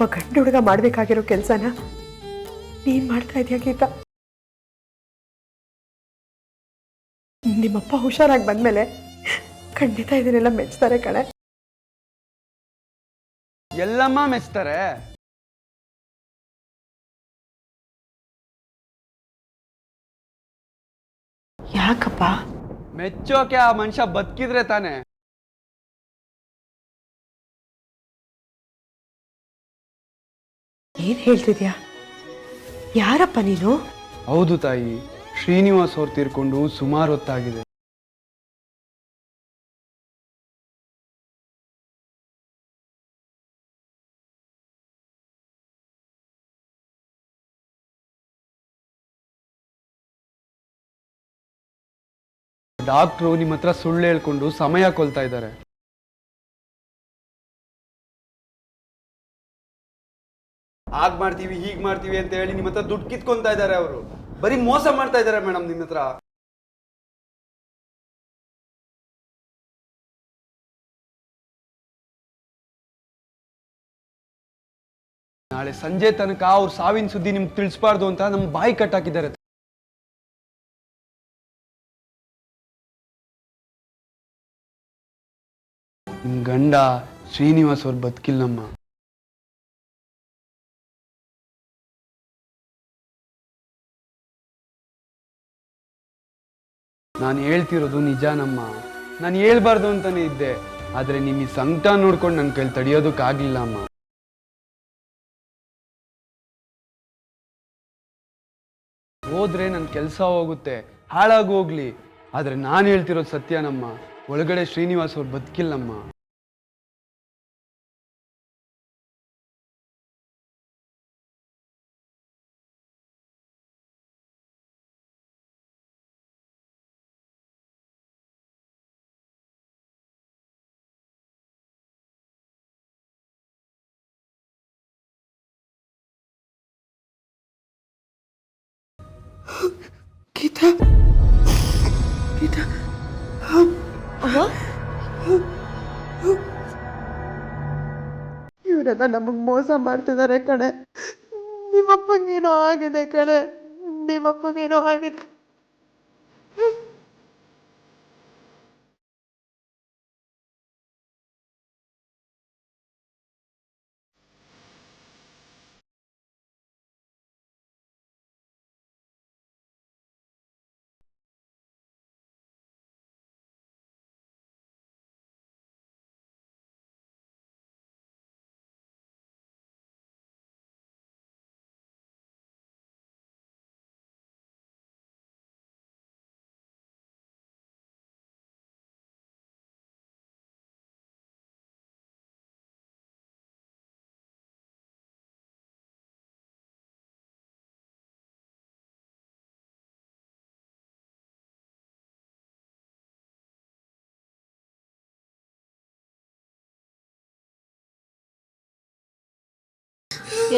ಒಬ್ಬ ಗಂಡು ಹುಡುಗ ಮಾಡ್ಬೇಕಾಗಿರೋ ಕೆಲಸನ ನೀನ್ ಮಾಡ್ತಾ ಇದೀಯ ಗೀತಾ. ನಿಮ್ಮಪ್ಪ ಹುಷಾರಾಗಿ ಬಂದ್ಮೇಲೆ ಖಂಡಿತ ಇದನ್ನೆಲ್ಲ ಮೆಚ್ತಾರೆ ಕಣೆ. ಎಲ್ಲಮ್ಮ ಮೆಚ್ತಾರೆ. ಯಾಕಪ್ಪ? ಮೆಚ್ಚೋಕೆ ಆ ಮನುಷ್ಯ ಬದುಕಿದ್ರೆ ತಾನೆ. ಏನ್ ಹೇಳ್ತಿದ್ಯಾ? ಯಾರಪ್ಪ ನೀನು? ಹೌದು ತಾಯಿ, ಶ್ರೀನಿವಾಸ್ ಅವ್ರು ತೀರ್ಕೊಂಡು ಸುಮಾರು ಹೊತ್ತಾಗಿದೆ. ಡಾಕ್ಟ್ರು ನಿಮ್ಮ ಹತ್ರ ಸುಳ್ಳು ಹೇಳ್ಕೊಂಡು ಸಮಯ ಕೊಲ್ತಾ ಇದ್ದಾರೆ. ಹಾಗ್ ಮಾಡ್ತೀವಿ ಹೀಗ್ ಮಾಡ್ತೀವಿ ಅಂತ ಹೇಳಿ ನಿಮ್ಮ ಹತ್ರ ದುಡ್ಡು ಕಿತ್ಕೊಂತಾ ಇದ್ದಾರೆ. ಅವರು ಬರೀ ಮೋಸ ಮಾಡ್ತಾ ಇದ್ದಾರೆ ಮೇಡಮ್ ನಿಮ್ಮ ಹತ್ರ. ನಾಳೆ ಸಂಜೆ ತನಕ ಅವ್ರ ಸಾವಿನ ಸುದ್ದಿ ನಿಮ್ಗೆ ತಿಳಿಸ್ಬಾರ್ದು ಅಂತ ನಮ್ ಬಾಯಿ ಕಟ್ಟಾಕಿದ್ದಾರೆ. ನಿಮ್ ಗಂಡ ಶ್ರೀನಿವಾಸ್ ಅವ್ರು ಬದುಕಿಲ್ಲಮ್ಮ. ನಾನು ಹೇಳ್ತಿರೋದು ನಿಜಾನಮ್ಮ. ನಾನು ಹೇಳ್ಬಾರ್ದು ಅಂತಾನೆ ಇದ್ದೆ, ಆದ್ರೆ ನಿಮ್ ಈ ಸಂಕಟ ನೋಡ್ಕೊಂಡು ನನ್ನ ಕೈಲಿ ತಡೆಯೋದಕ್ಕಾಗ್ಲಿಲ್ಲ ಅಮ್ಮ. ಹೋದ್ರೆ ನನ್ನ ಕೆಲಸ ಹೋಗುತ್ತೆ, ಹಾಳಾಗಿ ಹೋಗ್ಲಿ, ಆದ್ರೆ ನಾನು ಹೇಳ್ತಿರೋದು ಸತ್ಯನಮ್ಮ. ಒಳಗಡೆ ಶ್ರೀನಿವಾಸ್ ಅವ್ರು ಬದುಕಿಲ್ಲಮ್ಮ. ಗೀತಾ, ಗೀತಾ, ಇವರೆಲ್ಲ ನಮಗ್ ಮೋಸ ಮಾಡ್ತಿದ್ದಾರೆ ಕಣೆ. ನಿಮ್ಮಪ್ಪಂಗೇನೋ ಆಗಿದೆ ಕಣೆ, ನಿಮ್ಮಪ್ಪಂಗೇನೋ ಆಗಿದೆ.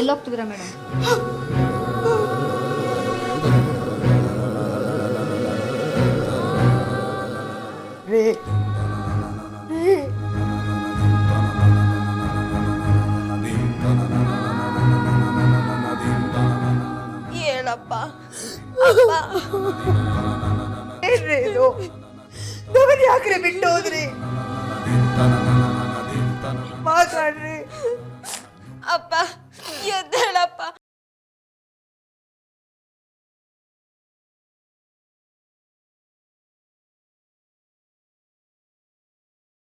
ಎಲ್ಲೋಗ್ತಿದ್ದೀರಾ ಮೇಡಮ್? ರೇ ರೇ, ಹೇಳಪ್ಪ. ಏನ್ರಿ ಇದು? ನಮ್ಮನ್ನ ಯಾಕ್ರೆ ಬಿಟ್ಟು ಹೋದ್ರಿ? ಮಾತಾಡ್ರಿ. ಅಪ್ಪ ಎದ್ದೇಳಪ್ಪ.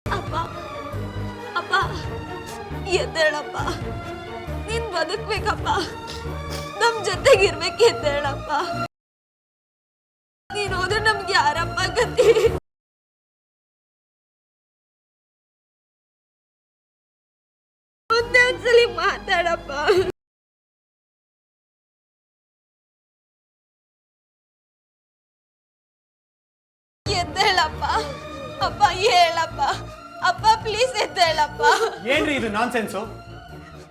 ಅಪ್ಪ ಅಪ್ಪ ಎದ್ದೇಳಪ್ಪ. ನೀನ್ ಬದುಕ್ಬೇಕಪ್ಪ, ನಮ್ ಜೊತೆಗಿರ್ಬೇಕು. ಎದ್ದೇಳಪ್ಪ. ನೀನ್ ಹೋದ್ರೆ ನಮ್ಗೆ ಯಾರಪ್ಪ ಗತಿ? ಒಂದೇ ಒಂದ್ಸಲಿ ಮಾತಾಡಪ್ಪ. ಎದ್ದೇಳಪ್ಪ. ಅಪ್ಪ ಹೇಳಪ್ಪ. ಅಪ್ಪ ಪ್ಲೀಸ್ ಎದ್ದೇಳಪ್ಪ. ಏನ್ರಿ ಇದು ನಾನ್ಸೆನ್ಸು?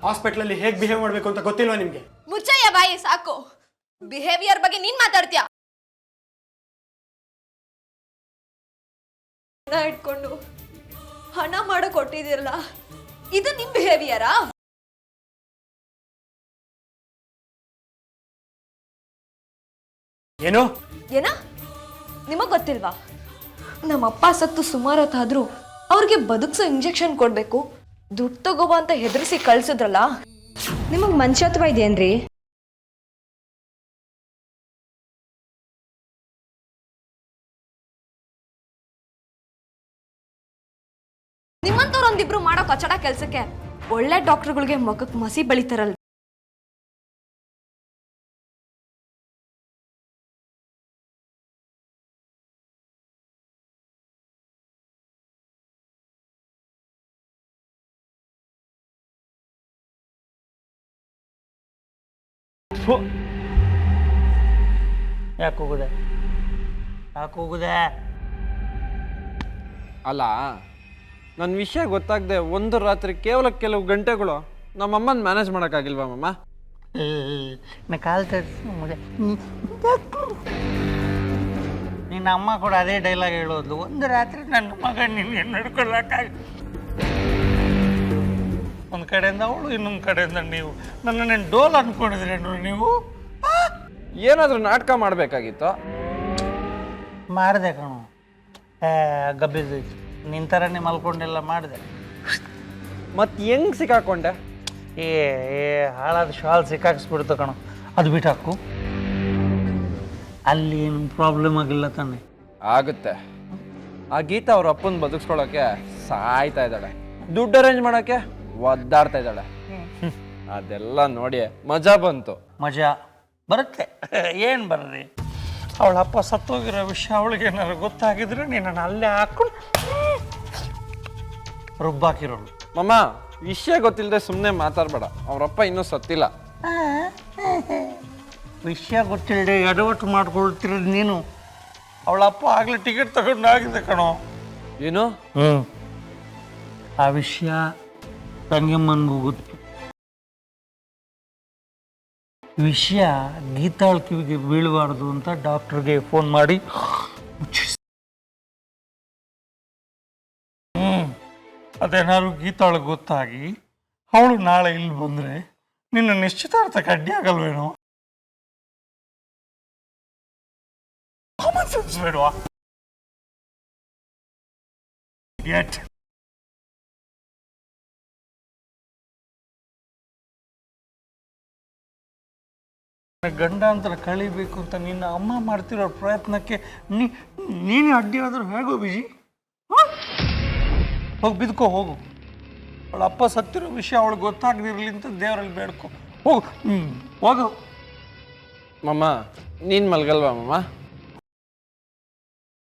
ಹಾಸ್ಪಿಟ್ಲಲ್ಲಿ ಹೇಗೆ ಬಿಹೇವ್ ಮಾಡಬೇಕು ಅಂತ ಗೊತ್ತಿಲ್ವಾ ನಿಮ್ಗೆ? ಮುಚ್ಚಯ್ಯ ಬಾಯಿ, ಸಾಕು. ಬಿಹೇವಿಯರ್ ಬಗ್ಗೆ ನೀನ್ ಮಾತಾಡ್ತೀಯ. ಇಟ್ಕೊಂಡು ಹಣ ಮಾಡೋ ಕೊಟ್ಟಿದಿರಲ್ಲ, ಇದು ನಿಮ್ ಬಿಹೇವಿಯರಾ? ಏನು? ಏನ ನಿಮಗ್ ಗೊತ್ತಿಲ್ವಾ? ನಮ್ಮಪ್ಪ ಸತ್ತು ಸುಮಾರು ಹೊತ್ತಾದ್ರೂ ಅವ್ರಿಗೆ ಬದುಕ್ಸೋ ಇಂಜೆಕ್ಷನ್ ಕೊಡ್ಬೇಕು, ದುಡ್ಡು ತಗೋಬಾ ಅಂತ ಹೆದರ್ಸಿ ಕಳ್ಸಿದ್ರಲ್ಲ. ನಿಮಗ್ ಮನುಷ್ಯತ್ವ ಇದೆಯೇನ್ರಿ? ನಿಮ್ಮಂತವ್ರೊಂದಿಬ್ರು ಮಾಡೋ ಕಚಡ ಕೆಲ್ಸಕ್ಕೆ ಒಳ್ಳೆ ಡಾಕ್ಟರ್ಗಳಿಗೆ ಮುಖಕ್ಕೆ ಮಸಿ ಬೆಳಿತಾರಲ್ಲ. ಯಾಕೆ ಹೋಗುದೆ? ಅಲ್ಲ, ನನ್ನ ವಿಷಯ ಗೊತ್ತಾಗದೆ ಒಂದು ರಾತ್ರಿ ಕೇವಲ ಕೆಲವು ಗಂಟೆಗಳು ನಮ್ಮಮ್ಮನ ಮ್ಯಾನೇಜ್ ಮಾಡೋಕ್ಕಾಗಿಲ್ವಾ ಮಮ್ಮ? ನಾ ಕಾಲು ನಿನ್ನ ಅಮ್ಮ ಕೂಡ ಅದೇ ಡೈಲಾಗ್ ಹೇಳೋದು, ಒಂದು ರಾತ್ರಿ ನನ್ನ ಮಗ ನಿನ್ಗೆ ನಡ್ಕೊಳ್ಳೋಕ್ಕಾಗ, ಒಂದು ಕಡೆಯಿಂದ ಅವಳು ಇನ್ನೊಂದು ಕಡೆಯಿಂದ ನೀವು ನನ್ನ ಡೋಲ್ ಅಂದ್ಕೊಂಡಿದ್ರೇನು ನೀವು? ಏನಾದರೂ ನಾಟಕ ಮಾಡಬೇಕಾಗಿತ್ತು. ಮಾಡಿದೆ ಕಣು, ಗಬ್ಬಿದ್ದು ನಿನ್ನ ಥರನೇ ಮಲ್ಕೊಂಡೆಲ್ಲ ಮಾಡಿದೆ. ಮತ್ತು ಹೆಂಗೆ ಸಿಕ್ಕಾಕೊಂಡೆ? ಏ ಹಾಳಾದ ಶಾಲ್ ಸಿಕ್ಕಾಕ್ಸ್ಬಿಡ್ತು ಕಣು, ಅದು ಬಿಟ್ಟಾಕು. ಅಲ್ಲಿ ಏನು ಪ್ರಾಬ್ಲಮ್ ಆಗಿಲ್ಲ ತಾನೆ? ಆಗುತ್ತೆ. ಆ ಗೀತಾ ಅವ್ರ ಅಪ್ಪನ ಬದುಕ್ಸ್ಕೊಳ್ಳೋಕೆ ಸಾಯ್ತಾ ಇದ್ದಾಳೆ, ದುಡ್ಡು ಅರೇಂಜ್ ಮಾಡೋಕ್ಕೆ ಒದ್ದಾಡ್ತಾ ಇದ್ದಾಳೆ. ಅದೆಲ್ಲ ನೋಡಿ ಮಜಾ ಬಂತು. ಮಜಾ ಬರುತ್ತೆ, ಏನು ಬರ್ರಿ. ಅವಳ ಅಪ್ಪ ಸತ್ತೋಗಿರೋ ವಿಷಯ ಅವಳಿಗೆ ಏನಾದ್ರು ಗೊತ್ತಾಗಿದ್ರೆ ನೀನು ಅಲ್ಲೇ ಹಾಕೊಂಡು ರುಬ್ಬಾಕಿರೋಳು. ಮಮ್ಮ, ವಿಷಯ ಗೊತ್ತಿಲ್ಲದೆ ಸುಮ್ಮನೆ ಮಾತಾಡಬೇಡ. ಅವರಪ್ಪ ಇನ್ನೂ ಸತ್ತಿಲ್ಲ. ವಿಷಯ ಗೊತ್ತಿಲ್ಲದೆ ಎಡವಟ್ಟು ಮಾಡ್ಕೊಳ್ತಿರೋದು ನೀನು. ಅವಳ ಅಪ್ಪ ಆಗಲೇ ಟಿಕೆಟ್ ತಗೊಂಡು ಆಗಿದೆ ಕಣೋ. ಏನು? ಆ ವಿಷಯ ತಂಗಿಮ್ಮನಿಗೂ ಗೊತ್ತು. ವಿಷಯ ಗೀತಾಳ ಕಿವಿಗೆ ಬೀಳಬಾರ್ದು ಅಂತ ಡಾಕ್ಟ್ರಿಗೆ ಫೋನ್ ಮಾಡಿ ಅದೇನಾದ್ರು ಗೀತಾಳಿಗೆ ಗೊತ್ತಾಗಿ ಅವಳು ನಾಳೆ ಇಲ್ಲಿ ಬಂದರೆ ನಿನ್ನ ನಿಶ್ಚಿತಾರ್ಥಕ್ಕೆ ಅಡ್ಡಿ ಆಗಲ್ವೇನೋ? ಬೇಡವಾ? ಗಂಡಾಂತರ ಕಳಿಬೇಕು ಅಂತ ನಿನ್ನ ಅಮ್ಮ ಮಾಡ್ತಿರೋ ಪ್ರಯತ್ನಕ್ಕೆ ನೀನು ಅಡ್ಡಿ ಆದರೂ ಹೇಗೋ ಬಿಜಿ? ಹೋಗಿ ಬಿದ್ಕೋ, ಹೋಗು. ಅವಳ ಅಪ್ಪ ಸತ್ತಿರೋ ವಿಷಯ ಅವಳಿಗೆ ಗೊತ್ತಾಗದಿರಲಿ ಅಂತ ದೇವರಲ್ಲಿ ಬೇಡ್ಕೊ, ಹೋಗು. ಹೋಗು. ಮಮ್ಮ, ನೀನು ಮಲ್ಗಲ್ವಾ ಮಮ್ಮ?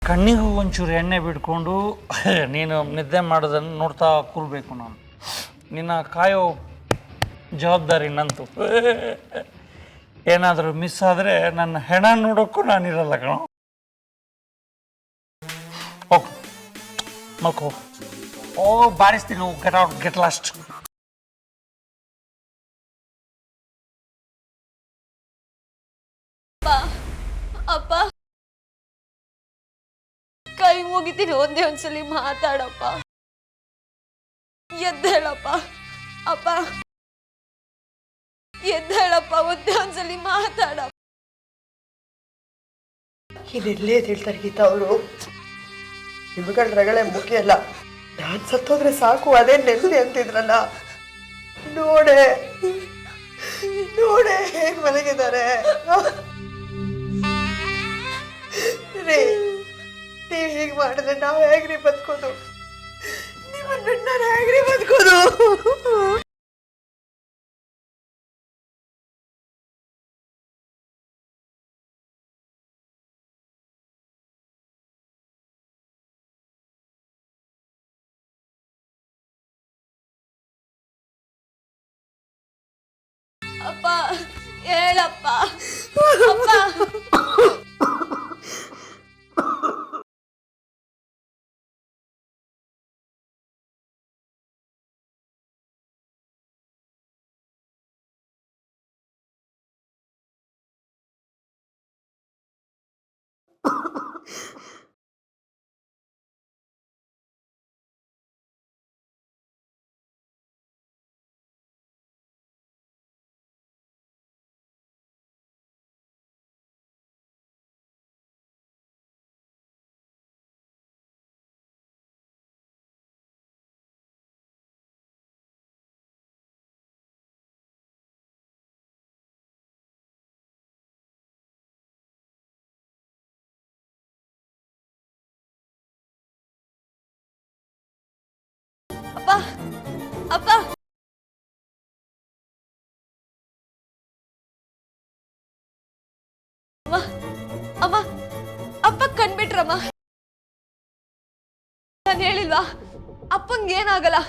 ಕಣ್ಣಿಗೂ ಒಂಚೂರು ಎಣ್ಣೆ ಬಿಟ್ಕೊಂಡು ನೀನು ನಿದ್ದೆ ಮಾಡೋದನ್ನು ನೋಡ್ತಾ ಕೂರ್ಬೇಕು. ನಾನು ನಿನ್ನ ಕಾಯೋ ಜವಾಬ್ದಾರಿ ನಂತು. ಏನಾದರೂ ಮಿಸ್ ಆದರೆ ನನ್ನ ಹೆಣ ನೋಡೋಕ್ಕೂ ನಾನಿರಲ್ಲ ಕಣೋ. ಹೋಗು, ಮಲ್ಕೋ. ಓ, ಬಾರಿಸ್ತೀನಿ. Get out, get lost. ಅಪ್ಪ, ಕೈ ಮುಗಿತೀನಿ, ಒಂದೇ ಒಂದ್ಸಲಿ ಮಾತಾಡಪ್ಪ. ಎದ್ದೇಳಪ್ಪ ಅಪ್ಪ, ಎದ್ದೇಳಪ್ಪ, ಒಂದೇ ಒಂದ್ಸಲಿ ಮಾತಾಡಪ್ಪ. ಇದೆಲ್ಲೇ ಹೇಳ್ತಾರೆ ಗೀತಾ ಅವರು. ನಿಮ್ಗಳ ರಗಳೆ ಮುಖ್ಯ ಅಲ್ಲ, ನಾನು ಸತ್ತೋದ್ರೆ ಸಾಕು, ಅದೇ ನೆಮ್ಮದಿ ಅಂತಿದ್ರಲ್ಲ. ನೋಡೆ ನೋಡೆ ಹೇಗ್ ಮಲಗಿದ್ದಾರೆ ರೀ. ನೀವ್ ಹೀಗ್ ಮಾಡಿದ್ರೆ ನಾವ್ ಹೇಗ್ರಿ ಬದುಕೋದು? ನಿಮ್ಮನ್ನ ನಾನು ಹೇಗ್ರಿ ಬದುಕೋದು? ಅಪ್ಪ, ಹೇಳಪ್ಪ ಅಪ್ಪ. ಅಪ್ಪ ಅಮ್ಮ ಅಮ್ಮ ಅಪ್ಪ ಕಣ್ಬಿಟ್ರಮ್ಮ. ನಾನು ಹೇಳಿಲ್ವಾ ಅಪ್ಪಂಗೆ ಏನಾಗಲ್ಲ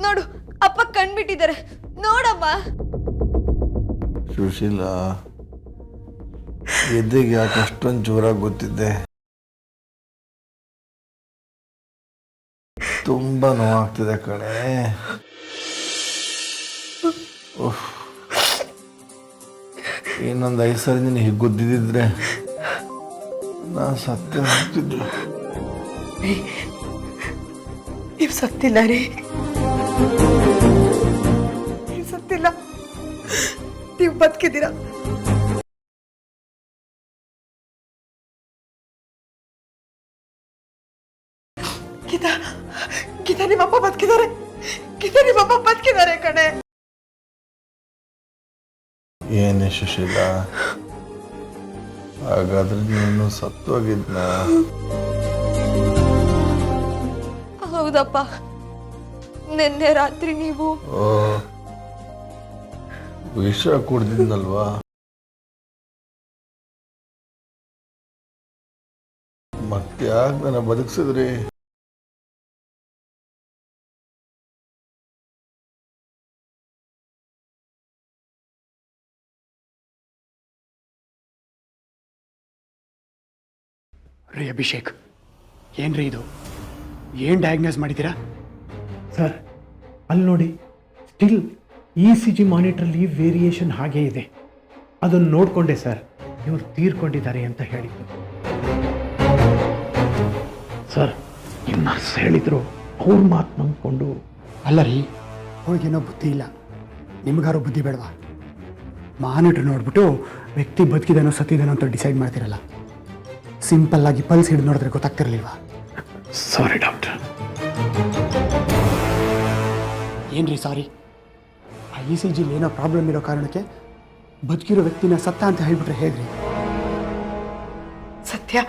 ನೋಡು, ಅಪ್ಪ ಕಣ್ಬಿಟ್ಟಿದ್ದಾರೆ ನೋಡಮ್ಮ. ಸುಶೀಲಾ, ಎದೆಗೆ ಯಾಕೆ ಅಷ್ಟೊಂದು ಜೋರಾಗಿ ಗೊತ್ತಿದ್ದೆ? ತುಂಬ ನೋವಾಗ್ತಿದೆ ಕಣೆ. ಇನ್ನೊಂದು 5 ಸರಿ ನೀನು ಹೀಗೆ ಗೊದ್ದಿದ್ದಿದ್ರೆ ನಾನು ಸತ್ಯ ಹೋಗ್ತಿದ್ದೆ. ನೀವು ಸತ್ತಿಲ್ಲ ರೀ, ನೀವು ಸತ್ತಿಲ್ಲ, ನೀವು ಬದುಕಿದ್ದೀರಾ. ಗೀತಾ, ಗೀತಾ ನಿಮ್ಮಪ್ಪ ಬದುಕಿದ್ದಾರೆ, ಗೀತಾ ನಿಮ್ಮಪ್ಪ ಬದುಕಿದ್ದಾರೆ ಕಣೆ. ಏನೇ ಸುಶೀಲಾ, ಹಾಗಾದ್ರೆ ನೀನು ಸತ್ತೋಗಿದ್ನ? ಹೌದಪ್ಪ, ನಿನ್ನೆ ರಾತ್ರಿ ನೀವು ಓ, ವಿಷ ಕುಡ್ದಿದ್ನಲ್ವಾ? ಮತ್ತೆ ಯಾಕೆ ನನ್ನ ಬದುಕಿಸಿದ್ರಿ? ರೀ ಅಭಿಷೇಕ್, ಏನ್ರಿ ಇದು? ಏನು ಡಯಾಗ್ನೋಸ್ ಮಾಡಿದ್ದೀರಾ? ಸರ್ ಅಲ್ಲಿ ನೋಡಿ, ಸ್ಟಿಲ್ ECG ಮಾನಿಟ್ರಲ್ಲಿ ವೇರಿಯೇಷನ್ ಹಾಗೇ ಇದೆ. ಅದನ್ನು ನೋಡಿಕೊಂಡೆ ಸರ್ ಇವರು ತೀರ್ಕೊಂಡಿದ್ದಾರೆ ಅಂತ ಹೇಳಿದ್ದು. ಸರ್ ನಿಮ್ಮ ನರ್ಸ್ ಹೇಳಿದ್ರು, ಅವ್ರ ಮಾತು ನಂಬ್ಕೊಂಡು. ಅಲ್ಲ ರೀ, ಅವ್ರಿಗೇನೋ ಬುದ್ಧಿ ಇಲ್ಲ, ನಿಮ್ಗಾರೋ ಬುದ್ಧಿ ಬೇಡವಾ? ಮಾನಿಟ್ರ್ ನೋಡ್ಬಿಟ್ಟು ವ್ಯಕ್ತಿ ಬದುಕಿದಾನೋ ಸತ್ತಿದಾನೋ ಅಂತ ಡಿಸೈಡ್ ಮಾಡ್ತಿರಲ್ಲ. ಸಿಂಪಲ್ ಆಗಿ ಪಲ್ಸ್ ಹಿಡಿದು ನೋಡಿದ್ರೆ ಗೊತ್ತಾಗ್ತಿರ್ಲಿಲ್ವಾ? ಸಾರಿ ಡಾಕ್ಟರ್. ಏನ್ರಿ ಸಾರಿ? ಆ ECG ಏನೋ ಪ್ರಾಬ್ಲಮ್ ಇರೋ ಕಾರಣಕ್ಕೆ ಬದುಕಿರೋ ವ್ಯಕ್ತಿನ ಸತ್ತ ಅಂತ ಹೇಳ್ಬಿಟ್ರೆ ಹೇಗ್ರಿ? ಸತ್ಯ,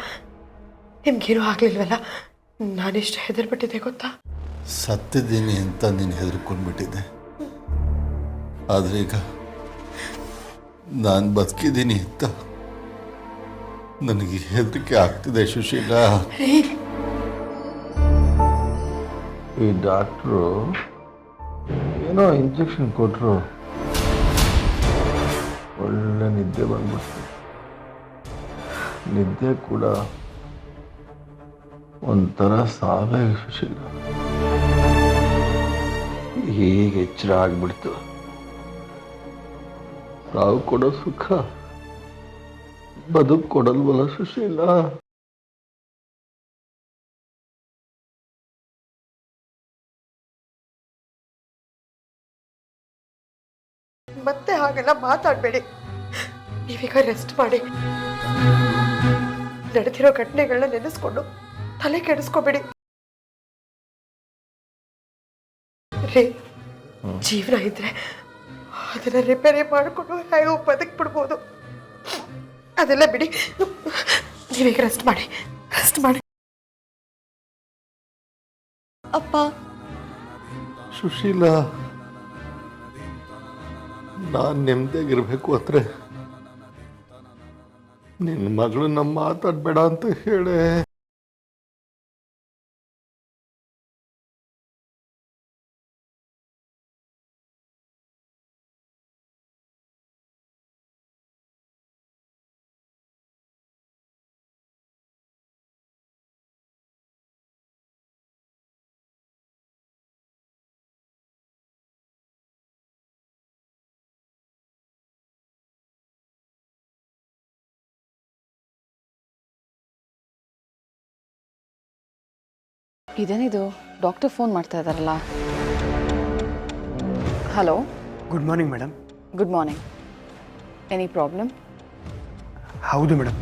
ನಿಮ್ಗೇನೂ ಆಗ್ಲಿಲ್ವಲ್ಲ? ನಾನೆಷ್ಟು ಹೆದರ್ಬಿಟ್ಟಿದ್ದೆ ಗೊತ್ತಾ? ಸತ್ತಿದ್ದೀನಿ ಅಂತ ನೀನು ಹೆದರ್ಕೊಂಡ್ಬಿಟ್ಟಿದ್ದೆ. ಆದರೆ ಈಗ ನಾನು ಬದುಕಿದ್ದೀನಿ ಅಂತ ನನಗೆ ಹೆದರಿಕೆ ಆಗ್ತಿದೆ ಸುಶೀಲಾ. ಈ ಡಾಕ್ಟ್ರು ಏನೋ ಇಂಜೆಕ್ಷನ್ ಕೊಟ್ಟರು, ಒಳ್ಳೆ ನಿದ್ದೆ ಬಂದ್ಬಿಡ್ತು. ನಿದ್ದೆ ಕೂಡ ಒಂಥರ ಸಾವೇ ಸುಶೀಲಾ. ಹೀಗೆ ಎಚ್ಚರ ಆಗ್ಬಿಡ್ತು. ಸಾವು ಕೊಡೋ ಸುಖ ಬದುಕು ಕೊಡಲ್ವಲ್ಲ ಸುಶೀಲಾ? ಮತ್ತೆ ಹಾಗೆಲ್ಲ ಮಾತಾಡಬೇಡಿ. ನೀವೀಗ ರೆಸ್ಟ್ ಮಾಡಿ. ನಡೆದಿರೋ ಘಟನೆಗಳನ್ನ ನೆನೆಸ್ಕೊಂಡು ತಲೆ ಕೆಡಿಸ್ಕೋಬೇಡಿ ರೀ. ಜೀವನ ಇದ್ರೆ ಅದನ್ನ ರಿಪೇರಿ ಮಾಡಿಕೊಂಡು ಹೇಗೋ ಬದುಕ್ಬಿಡ್ಬೋದು. ಅದೆಲ್ಲ ಬಿಡಿ, ನೀವೀಗ ರೆಸ್ಟ್ ಮಾಡಿ, ರೆಸ್ಟ್ ಮಾಡಿ. ಅಪ್ಪ ಸುಶೀಲಾ, ನಾನು ನೆಮ್ಮದಿಯಾಗಿರ್ಬೇಕು ಅಂದರೆ ನಿನ್ನ ಮಗಳನ್ನ ಮಾತಾಡಬೇಡ ಅಂತ ಹೇಳೆ. ಇದೇನಿದು, ಡಾಕ್ಟರ್ ಫೋನ್ ಮಾಡ್ತಾ ಇದ್ದಾರಲ್ಲ. Hello, good morning madam. Good morning. Any problem? ಹೌದು ಮೇಡಮ್.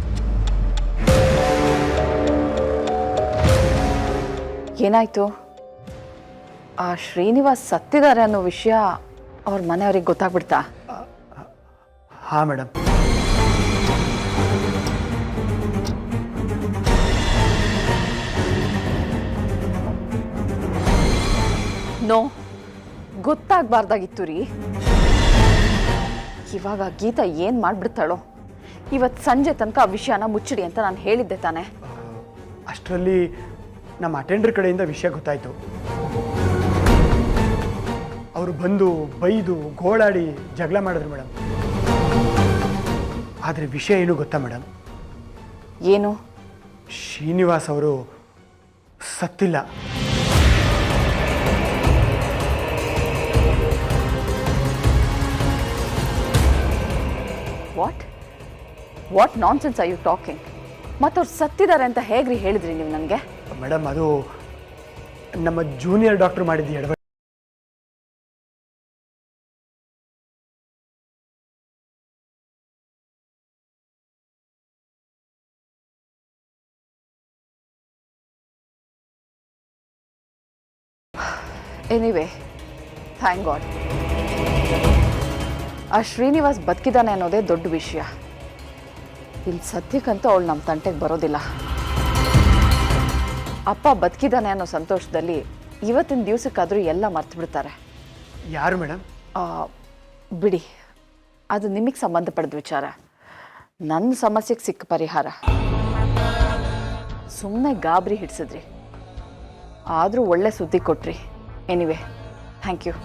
ಏನಾಯಿತು? ಆ ಶ್ರೀನಿವಾಸ್ ಸತ್ತಿದ್ದಾರೆ ಅನ್ನೋ ವಿಷಯ ಅವ್ರ ಮನೆಯವ್ರಿಗೆ ಗೊತ್ತಾಗ್ಬಿಡ್ತಾ? ಹಾಂ ಮೇಡಮ್. ನೋ, ಗೊತ್ತಾಗಬಾರ್ದಾಗಿತ್ತು ರೀ. ಇವಾಗ ಗೀತಾ ಏನು ಮಾಡಿಬಿಡ್ತಾಳೋ. ಇವತ್ತು ಸಂಜೆ ತನಕ ಆ ವಿಷಯನ ಮುಚ್ಚಿಡಿ ಅಂತ ನಾನು ಹೇಳಿದ್ದೆ ತಾನೆ. ಅಷ್ಟರಲ್ಲಿ ನಮ್ಮ ಅಟೆಂಡರ್ ಕಡೆಯಿಂದ ವಿಷಯ ಗೊತ್ತಾಯಿತು. ಅವರು ಬಂದು ಬೈದು ಗೋಳಾಡಿ ಜಗಳ ಮಾಡಿದ್ರು ಮೇಡಮ್. ಆದರೆ ವಿಷಯ ಏನು ಗೊತ್ತಾ ಮೇಡಮ್? ಏನು? ಶ್ರೀನಿವಾಸ್ ಅವರು ಸತ್ತಿಲ್ಲ. What nonsense are you talking? ಮತ್ತು ಅವ್ರು ಸತ್ತಿದ್ದಾರೆ ಅಂತ ಹೇಗ್ರಿ ಹೇಳಿದ್ರಿ ನೀವು ನನಗೆ? ಮೇಡಮ್, ಅದು ನಮ್ಮ ಜೂನಿಯರ್ ಡಾಕ್ಟರ್ ಮಾಡಿದ್ದು ಎಡವಟ್ಟು. Anyway, thank god. ಆ ಶ್ರೀನಿವಾಸ್ ಬದುಕಿದ್ದಾನೆ ಅನ್ನೋದೇ ದೊಡ್ಡ ವಿಷಯ. ಇಲ್ಲಿ ಸದ್ಯಕ್ಕಂತೂ ಅವಳು ನಮ್ಮ ತಂಟೆಗೆ ಬರೋದಿಲ್ಲ. ಅಪ್ಪ ಬದುಕಿದ್ದಾನೆ ಅನ್ನೋ ಸಂತೋಷದಲ್ಲಿ ಇವತ್ತಿನ ದಿವಸಕ್ಕಾದರೂ ಎಲ್ಲ ಮರ್ತು ಬಿಡ್ತಾರೆ. ಯಾರು ಮೇಡಮ್? ಬಿಡಿ, ಅದು ನಿಮಗೆ ಸಂಬಂಧಪಟ್ಟಿದ ವಿಚಾರ. ನನ್ನ ಸಮಸ್ಯೆಗೆ ಸಿಕ್ಕ ಪರಿಹಾರ. ಸುಮ್ಮನೆ ಗಾಬರಿ ಹಿಡಿಸಿದ್ರಿ, ಆದರೂ ಒಳ್ಳೆ ಸುದ್ದಿ ಕೊಟ್ರಿ. Anyway, thank you.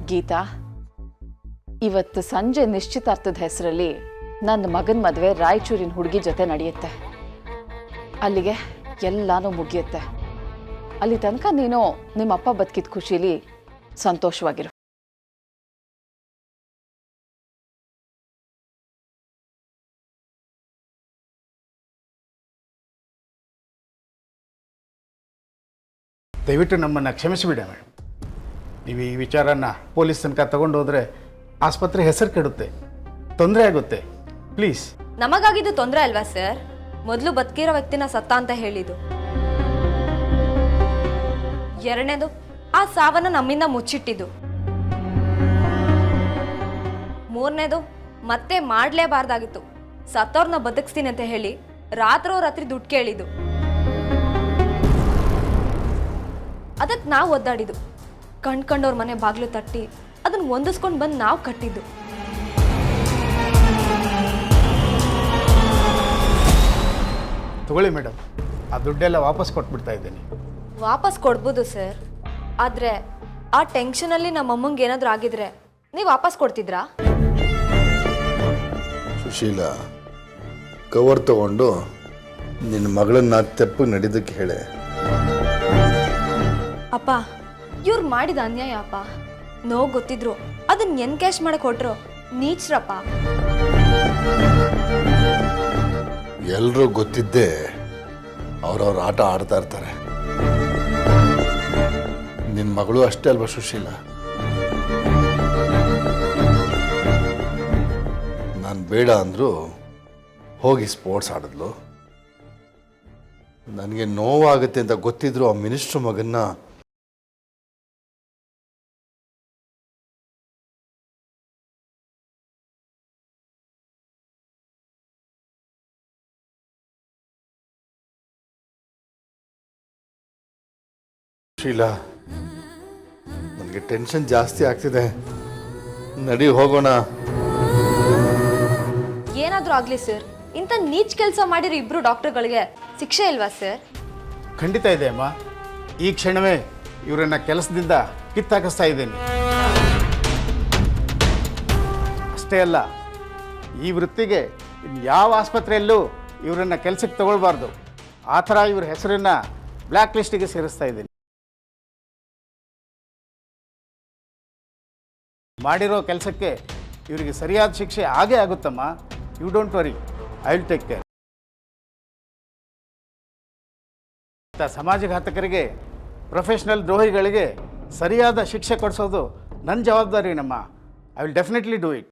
ಗೀತಾ, ಇವತ್ತು ಸಂಜೆ ನಿಶ್ಚಿತಾರ್ಥದ ಹೆಸರಲ್ಲಿ ನನ್ನ ಮಗನ ಮದುವೆ ರಾಯಚೂರಿನ ಹುಡುಗಿ ಜೊತೆ ನಡೆಯುತ್ತೆ. ಅಲ್ಲಿಗೆ ಎಲ್ಲಾನು ಮುಗಿಯುತ್ತೆ. ಅಲ್ಲಿ ತನಕ ನೀನು ನಿಮ್ಮಪ್ಪ ಬದುಕಿದ ಖುಷಿಲಿ ಸಂತೋಷವಾಗಿರು. ದಯವಿಟ್ಟು ನಮ್ಮನ್ನು ಕ್ಷಮಿಸಿಬಿಡಿ ಮೇಡಮ್. ನೀವು ಈ ವಿಚಾರನ ಪೊಲೀಸ್ ತನಕ ತಗೊಂಡು ಹೋದರೆ ಆಸ್ಪತ್ರೆ ಹೆಸರು ಕೆಡುತ್ತೆ, ತೊಂದರೆ ಆಗುತ್ತೆ. ಪ್ಲೀಸ್. ನಮಗಾಗಿದ್ದು ತೊಂದರೆ ಅಲ್ವಾ ಸರ್? ಮೊದಲು ಬದುಕಿರೋ ವ್ಯಕ್ತಿನ ಸತ್ತ ಅಂತ ಹೇಳಿದ್ದು. ಎರಡನೇದು, ಆ ಸಾವನ್ನ ನಮ್ಮಿಂದ ಮುಚ್ಚಿಟ್ಟಿದ್ದು. ಮೂರನೇದು, ಮತ್ತೆ ಮಾಡಲೇಬಾರ್ದಾಗಿತ್ತು. ಸತ್ತವ್ರನ್ನ ಬದುಕಿಸ್ತೀನಿ ಅಂತ ಹೇಳಿ ರಾತ್ರಿ ದುಡ್ಡು ಕೇಳಿದ್ದು. ಅದಕ್ಕೆ ನಾವು ಒದ್ದಾಡಿದ್ದು. ಕಂಡ್ಕೊಂಡವ್ರ ಮನೆ ಬಾಗಿಲು ತಟ್ಟಿ ಅದನ್ನು ಹೊಂದಿಸ್ಕೊಂಡು ಬಂದು ನಾವು ಕಟ್ಟಿದ್ದು. ತಗೊಳ್ಳಿ ಮೇಡಮ್, ಆ ದುಡ್ಡೆಲ್ಲ ವಾಪಸ್ ಕೊಟ್ಬಿಡ್ತಾ ಇದ್ದೀನಿ. ವಾಪಸ್ ಕೊಡ್ಬೋದು ಸರ್, ಆದರೆ ಆ ಟೆನ್ಷನಲ್ಲಿ ನಮ್ಮ ಅಮ್ಮಂಗೆ ಏನಾದರೂ ಆಗಿದ್ರೆ ನೀವು ವಾಪಸ್ ಕೊಡ್ತಿದ್ರಾ? ಸುಶೀಲ, ಕವರ್ ತಗೊಂಡು ನಿನ್ನ ಮಗಳನ್ನ ತೆಪ್ಪಗೆ ನಡೀದಕ್ಕೆ ಹೇಳೆ. ಅಪ್ಪ, ಇವ್ರು ಮಾಡಿದ ಅನ್ಯಾಯ ಅಪ್ಪ. ನೋವು ಗೊತ್ತಿದ್ರು ಅದನ್ನ ಎನ್ಕ್ಯಾಶ್ ಮಾಡಕ್ ಹೊಟ್ರು ನೀಚ್ರಪ್ಪ. ಎಲ್ಲರೂ ಗೊತ್ತಿದ್ದೇ ಅವ್ರವ್ರ ಆಟ ಆಡ್ತಾ ಇರ್ತಾರೆ. ನಿನ್ನ ಮಗಳು ಅಷ್ಟೇ ಅಲ್ವಾ ಸುಶೀಲ? ನಾನು ಬೇಡ ಅಂದರೂ ಹೋಗಿ ಸ್ಪೋರ್ಟ್ಸ್ ಆಡಿದ್ಲು. ನನಗೆ ನೋವಾಗುತ್ತೆ ಅಂತ ಗೊತ್ತಿದ್ರು ಆ ಮಿನಿಸ್ಟ್ರ್ ಮಗನ್ನ ಶೀಲಾ, ನನಗೆ ಟೆನ್ಷನ್ ಜಾಸ್ತಿ ಆಗ್ತಿದೆ. ನಡಿ ಹೋಗೋಣ. ಏನಾದರೂ ಆಗಲಿ ಸರ್, ಇಂಥ ನೀಚ್ ಕೆಲಸ ಮಾಡಿರೋ ಇಬ್ರು ಡಾಕ್ಟರ್ಗಳಿಗೆ ಶಿಕ್ಷೆ ಇಲ್ವಾ ಸರ್? ಖಂಡಿತ ಇದೆ ಅಮ್ಮ. ಈ ಕ್ಷಣವೇ ಇವರನ್ನ ಕೆಲಸದಿಂದ ಕಿತ್ತಾಕಿಸ್ತಾ ಇದ್ದೇನೆ. ಅಷ್ಟೇ ಅಲ್ಲ, ಈ ವೃತ್ತಿಗೆ ಯಾವ ಆಸ್ಪತ್ರೆಯಲ್ಲೂ ಇವರನ್ನ ಕೆಲಸಕ್ಕೆ ತಗೊಳ್ಬಾರ್ದು. ಆ ಥರ ಇವ್ರ ಹೆಸರನ್ನ ಬ್ಲ್ಯಾಕ್ ಲಿಸ್ಟಿಗೆ ಸೇರಿಸ್ತಾ ಇದ್ದೀನಿ. ಮಾಡಿರೋ ಕೆಲಸಕ್ಕೆ ಇವರಿಗೆ ಸರಿಯಾದ ಶಿಕ್ಷೆ ಆಗೇ ಆಗುತ್ತಮ್ಮ. You don't worry, I will take care. ಸಮಾಜಘಾತಕರಿಗೆ, ಪ್ರೊಫೆಷ್ನಲ್ ದ್ರೋಹಿಗಳಿಗೆ ಸರಿಯಾದ ಶಿಕ್ಷೆ ಕೊಡಿಸೋದು ನನ್ನ ಜವಾಬ್ದಾರಿ ನಮ್ಮ. I will definitely do it.